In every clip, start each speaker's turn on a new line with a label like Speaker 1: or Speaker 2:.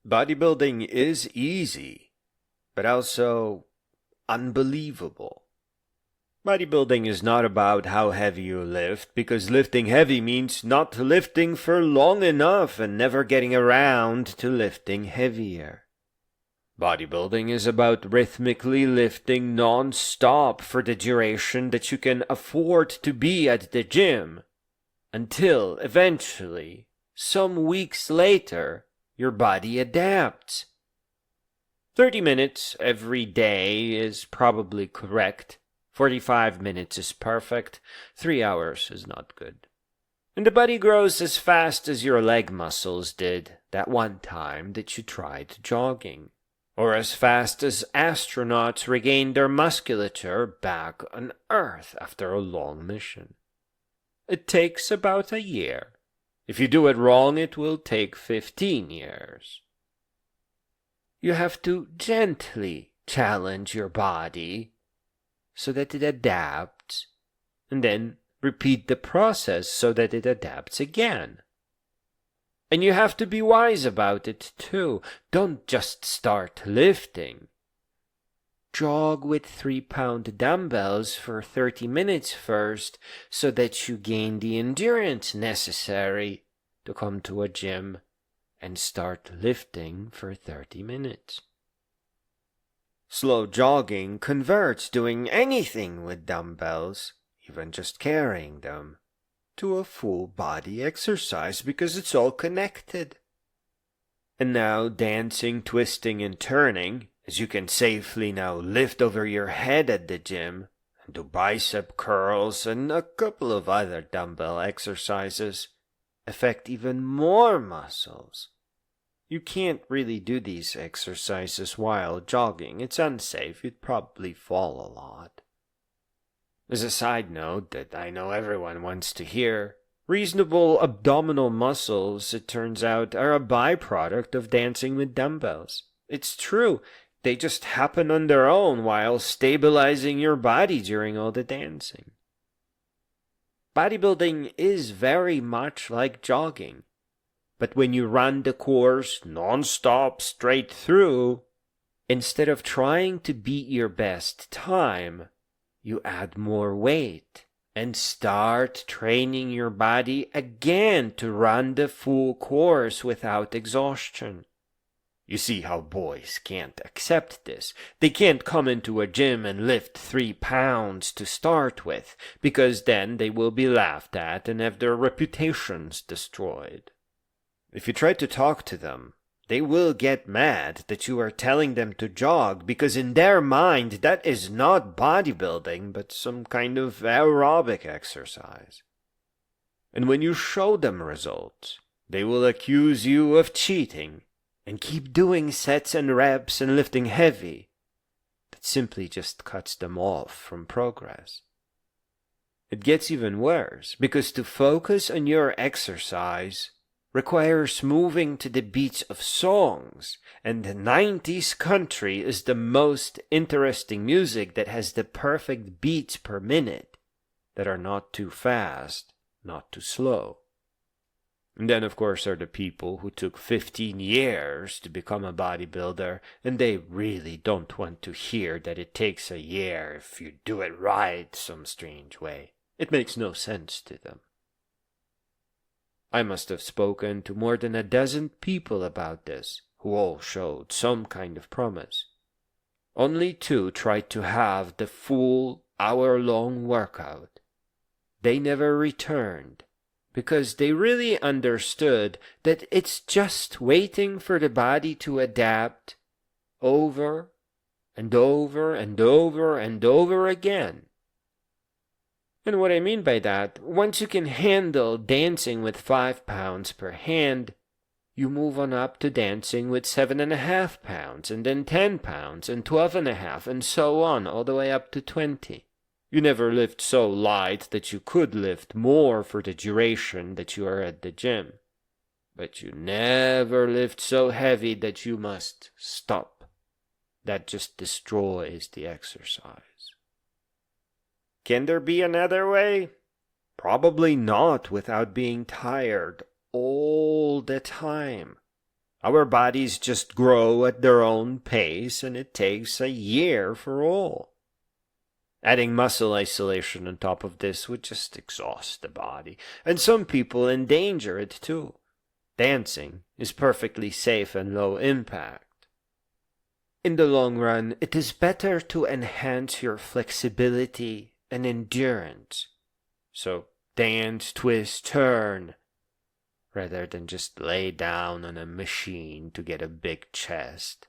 Speaker 1: Bodybuilding is easy, but also unbelievable. Bodybuilding is not about how heavy you lift, because lifting heavy means not lifting for long enough and never getting around to lifting heavier. Bodybuilding is about rhythmically lifting non-stop for the duration that you can afford to be at the gym, until eventually, some weeks later, your body adapts. 30 minutes every day is probably correct. 45 minutes is perfect. 3 hours is not good. And the body grows as fast as your leg muscles did that one time that you tried jogging. Or as fast as astronauts regain their musculature back on Earth after a long mission. It takes about a year. If you do it wrong, it will take 15 years. You have to gently challenge your body so that it adapts, and then repeat the process so that it adapts again. And you have to be wise about it too. Don't just start lifting. Jog with 3-pound dumbbells for 30 minutes first so that you gain the endurance necessary to come to a gym and start lifting for 30 minutes. Slow jogging converts doing anything with dumbbells, even just carrying them, to a full body exercise because it's all connected. And now dancing, twisting, and turning, as you can safely now lift over your head at the gym, and do bicep curls and a couple of other dumbbell exercises, affect even more muscles. You can't really do these exercises while jogging. It's unsafe. You'd probably fall a lot. As a side note that I know everyone wants to hear, reasonable abdominal muscles, it turns out, are a byproduct of dancing with dumbbells. It's true. They just happen on their own while stabilizing your body during all the dancing. Bodybuilding is very much like jogging. But when you run the course non-stop straight through, instead of trying to beat your best time, you add more weight and start training your body again to run the full course without exhaustion. You see how boys can't accept this. They can't come into a gym and lift 3 pounds to start with, because then they will be laughed at and have their reputations destroyed. If you try to talk to them, they will get mad that you are telling them to jog, because in their mind that is not bodybuilding but some kind of aerobic exercise. And when you show them results, they will accuse you of cheating and keep doing sets and reps and lifting heavy. That simply just cuts them off from progress. It gets even worse, because to focus on your exercise requires moving to the beats of songs, and the 90s country is the most interesting music that has the perfect beats per minute that are not too fast, not too slow. And then, of course, are the people who took 15 years to become a bodybuilder, and they really don't want to hear that it takes a year if you do it right some strange way. It makes no sense to them. I must have spoken to more than a dozen people about this, who all showed some kind of promise. Only 2 tried to have the full hour-long workout. They never returned, because they really understood that it's just waiting for the body to adapt over and over and over and over again. And what I mean by that, once you can handle dancing with 5 pounds per hand, you move on up to dancing with 7.5 pounds, and then 10 pounds, and 12.5, and so on, all the way up to 20. You never lift so light that you could lift more for the duration that you are at the gym. But you never lift so heavy that you must stop. That just destroys the exercise. Can there be another way? Probably not without being tired all the time. Our bodies just grow at their own pace, and it takes a year for all. Adding muscle isolation on top of this would just exhaust the body, and some people endanger it too. Dancing is perfectly safe and low impact. In the long run, it is better to enhance your flexibility and endurance. So dance, twist, turn, rather than just lay down on a machine to get a big chest.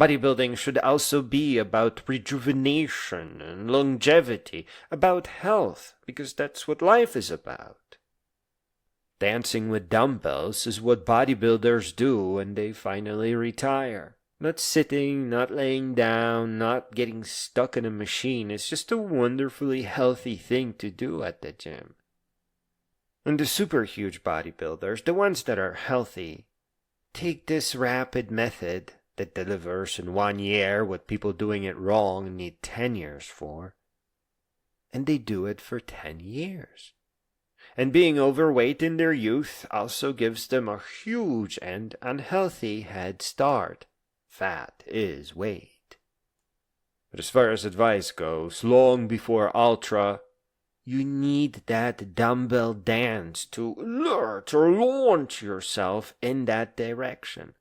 Speaker 1: Bodybuilding should also be about rejuvenation and longevity, about health, because that's what life is about. Dancing with dumbbells is what bodybuilders do when they finally retire. Not sitting, not laying down, not getting stuck in a machine. It's just a wonderfully healthy thing to do at the gym. And the super huge bodybuilders, the ones that are healthy, take this rapid method that delivers in 1 year what people doing it wrong need 10 years for. And they do it for 10 years. And being overweight in their youth also gives them a huge and unhealthy head start. Fat is weight. But as far as advice goes, long before Ultra, you need that dumbbell dance to alert or launch yourself in that direction.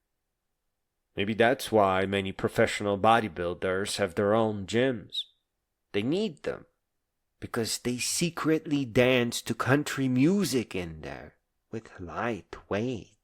Speaker 1: Maybe that's why many professional bodybuilders have their own gyms. They need them because they secretly dance to country music in there with light weights.